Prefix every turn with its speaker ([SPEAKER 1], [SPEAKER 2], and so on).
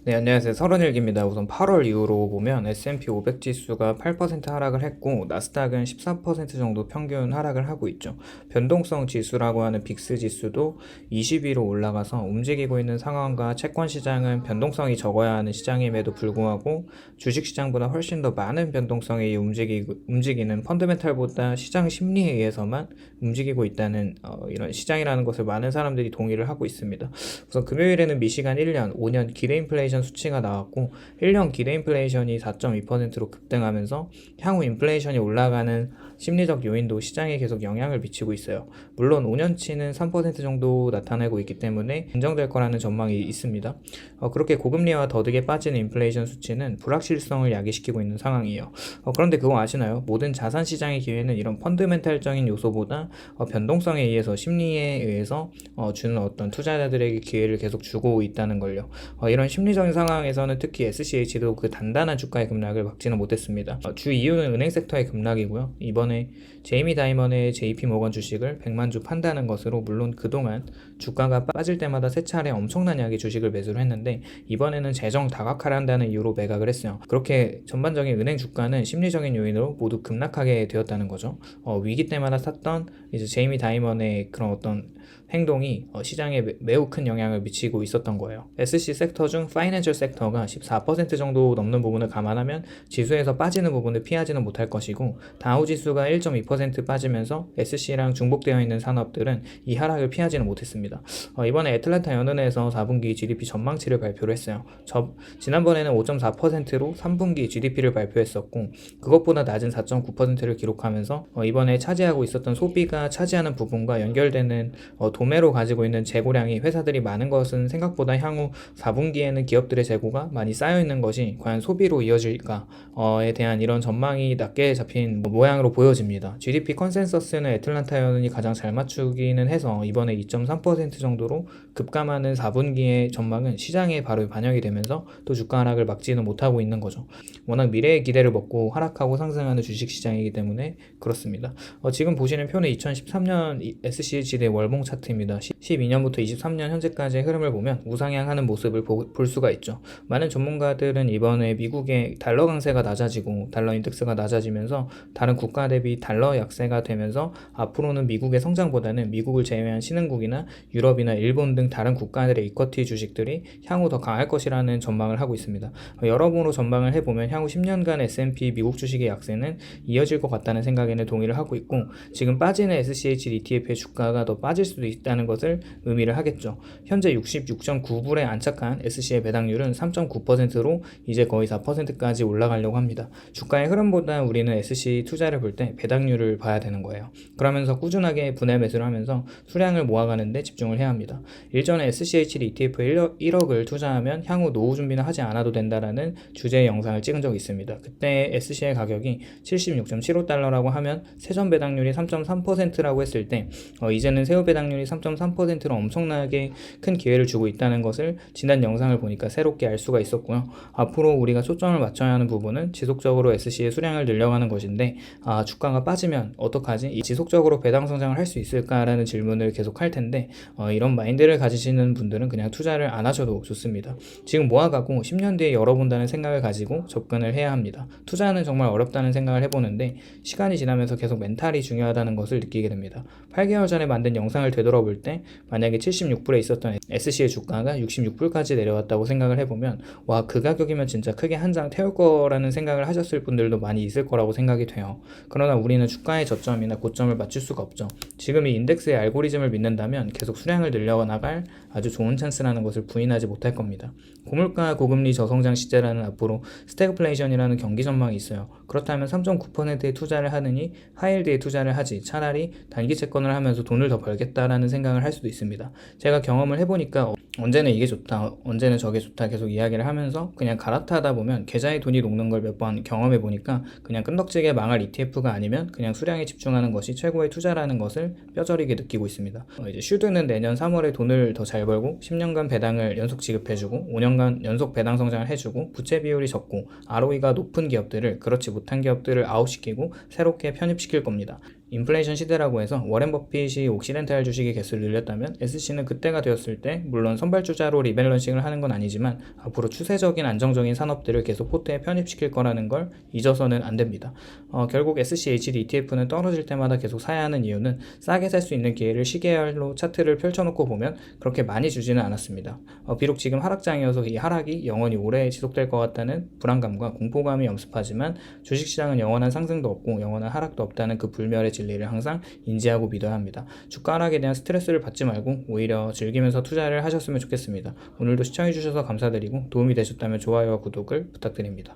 [SPEAKER 1] 네, 안녕하세요. 서른일기입니다. 우선 8월 이후로 보면 S&P 500 지수가 8% 하락을 했고 나스닥은 14% 정도 평균 하락을 하고 있죠. 변동성 지수라고 하는 빅스 지수도 20위로 올라가서 움직이고 있는 상황과 채권 시장은 변동성이 적어야 하는 시장임에도 불구하고 주식 시장보다 훨씬 더 많은 변동성이 움직이는 펀더멘탈보다 시장 심리에 의해서만 움직이고 있다는 이런 시장이라는 것을 많은 사람들이 동의를 하고 있습니다. 우선 금요일에는 미시간 1년, 5년 기대 인플레이션 수치가 나왔고 1년 기대 인플레이션이 4.2%로 급등하면서 향후 인플레이션이 올라가는 심리적 요인도 시장에 계속 영향을 미치고 있어요. 물론 5년치는 3% 정도 나타내고 있기 때문에 안정될 거라는 전망이 있습니다. 그렇게 고금리와 더디게 빠지는 인플레이션 수치는 불확실성을 야기시키고 있는 상황이에요. 그런데 그거 아시나요? 모든 자산 시장의 기회는 이런 펀드멘탈적인 요소보다 변동성에 의해서 심리에 의해서 주는 어떤 투자자들에게 기회를 계속 주고 있다는 걸요. 이런 심리적인 상황에서는 특히 SCH도 그 단단한 주가의 급락을 막지는 못했습니다. 주 이유는 은행 섹터의 급락이고요. 이번에 제이미 다이먼의 JP모건 주식을 100만 주 판다는 것으로 물론 그동안 주가가 빠질 때마다 세 차례 엄청난 양의 주식을 매수를 했는데 이번에는 재정 다각화한다는 이유로 매각을 했어요. 그렇게 전반적인 은행 주가는 심리적인 요인으로 모두 급락하게 되었다는 거죠. 위기 때마다 샀던 이제 제이미 다이먼의 그런 어떤 행동이 시장에 매우 큰 영향을 미치고 있었던 거예요. SC 섹터 중 파이낸셜 섹터가 14% 정도 넘는 부분을 감안하면 지수에서 빠지는 부분을 피하지는 못할 것이고 다우 지수가 1.2% 빠지면서 SC랑 중복되어 있는 산업들은 이 하락을 피하지는 못했습니다. 이번에 애틀랜타 연은에서 4분기 GDP 전망치를 발표를 했어요. 지난번에는 5.4%로 3분기 GDP를 발표했었고 그것보다 낮은 4.9%를 기록하면서 이번에 차지하고 있었던 소비가 차지하는 부분과 연결되는 도매로 가지고 있는 재고량이 회사들이 많은 것은 생각보다 향후 4분기에는 기업들의 재고가 많이 쌓여있는 것이 과연 소비로 이어질까에 대한 이런 전망이 낮게 잡힌 모양으로 보여집니다. GDP 컨센서스는 애틀란타 연은이 가장 잘 맞추기는 해서 이번에 2.3% 정도로 급감하는 4분기의 전망은 시장에 바로 반영이 되면서 또 주가 하락을 막지는 못하고 있는 거죠. 워낙 미래의 기대를 먹고 하락하고 상승하는 주식시장이기 때문에 그렇습니다. 지금 보시는 표는 2013년 SCH 대 월봉 차트입니다. 12년부터 23년 현재까지의 흐름을 보면 우상향하는 모습을 볼 수가 있죠. 많은 전문가들은 이번에 미국의 달러 강세가 낮아지고 달러 인덱스가 낮아지면서 다른 국가 대비 달러 약세가 되면서 앞으로는 미국의 성장보다는 미국을 제외한 신흥국이나 유럽이나 일본 등 다른 국가들의 이쿼티 주식들이 향후 더 강할 것이라는 전망을 하고 있습니다. 여러모로 전망을 해보면 향후 10년간 S&P 미국 주식의 약세는 이어질 것 같다는 생각에는 동의를 하고 있고 지금 빠지는 SCH ETF의 주가가 더 빠질 수도 있다는 것을 의미를 하겠죠. 현재 66.9불에 안착한 SC의 배당률은 3.9%로 이제 거의 4%까지 올라가려고 합니다. 주가의 흐름보다 우리는 SC 투자를 볼 때 배당률을 봐야 되는 거예요. 그러면서 꾸준하게 분할 매수를 하면서 수량을 모아가는 데 집중을 해야 합니다. 일전에 SCH ETF에 1억을 투자하면 향후 노후 준비는 하지 않아도 된다라는 주제의 영상을 찍은 적이 있습니다. 그때 SC의 가격이 76.75달러라고 하면 세전 배당률이 3.3%라고 했을 때 이제는 세후 배당률이 3.3%로 엄청나게 큰 기회를 주고 있다는 것을 지난 영상을 보니까 새롭게 알 수가 있었고요. 앞으로 우리가 초점을 맞춰야 하는 부분은 지속적으로 SC의 수량을 늘려가는 것인데 주가가 빠지면 어떡하지? 지속적으로 배당 성장을 할 수 있을까라는 질문을 계속 할 텐데 이런 마인드를 가지시는 분들은 그냥 투자를 안 하셔도 좋습니다. 지금 모아가고 10년 뒤에 열어본다는 생각을 가지고 접근을 해야 합니다. 투자는 정말 어렵다는 생각을 해보는데 시간이 지나면서 계속 멘탈이 중요하다는 것을 느끼게 됩니다. 8개월 전에 만든 영상을 되돌아볼 때 만약에 76불에 있었던 SC의 주가가 66불까지 내려왔다고 생각을 해보면 와, 그 가격이면 진짜 크게 한 장 태울 거라는 생각을 하셨을 분들도 많이 있을 거라고 생각이 돼요. 그러나 우리는 주가의 저점이나 고점을 맞출 수가 없죠. 지금 이 인덱스의 알고리즘을 믿는다면 계속 수량을 늘려나갈 아주 좋은 찬스라는 것을 부인하지 못할 겁니다. 고물가 고금리 저성장 시대라는 앞으로 스태그플레이션이라는 경기 전망이 있어요. 그렇다면 3.9%의 투자를 하느니 하이힐드에 투자를 하지 차라리 단기 채권을 하면서 돈을 더 벌겠다라는 생각을 할 수도 있습니다. 제가 경험을 해보니까 언제는 이게 좋다, 언제는 저게 좋다 계속 이야기를 하면서 그냥 갈아타다 보면 계좌에 돈이 녹는 걸 몇 번 경험해 보니까 그냥 끈덕지게 망할 ETF가 아니면 그냥 수량에 집중하는 것이 최고의 투자라는 것을 뼈저리게 느끼고 있습니다. 이제 슈드는 내년 3월에 돈을 더 잘 벌고 10년간 배당을 연속 지급해주고 5년간 연속 배당 성장을 해주고 부채 비율이 적고 ROE가 높은 기업들을 그렇지 못한 기업들을 아웃시키고 새롭게 편입시킬 겁니다. 인플레이션 시대라고 해서 워렌 버핏이 옥시덴탈 주식의 개수를 늘렸다면 SC는 그때가 되었을 때 물론 선발주자로 리밸런싱을 하는 건 아니지만 앞으로 추세적인 안정적인 산업들을 계속 포트에 편입시킬 거라는 걸 잊어서는 안 됩니다. 결국 SCHD ETF는 떨어질 때마다 계속 사야 하는 이유는 싸게 살 수 있는 기회를 시계열로 차트를 펼쳐놓고 보면 그렇게 많이 주지는 않았습니다. 비록 지금 하락장이어서 이 하락이 영원히 오래 지속될 것 같다는 불안감과 공포감이 엄습하지만 주식시장은 영원한 상승도 없고 영원한 하락도 없다는 그 불멸의 진리를 항상 인지하고 믿어야 합니다. 주가 하락에 대한 스트레스를 받지 말고 오히려 즐기면서 투자를 하셨으면 좋겠습니다. 오늘도 시청해주셔서 감사드리고 도움이 되셨다면 좋아요와 구독을 부탁드립니다.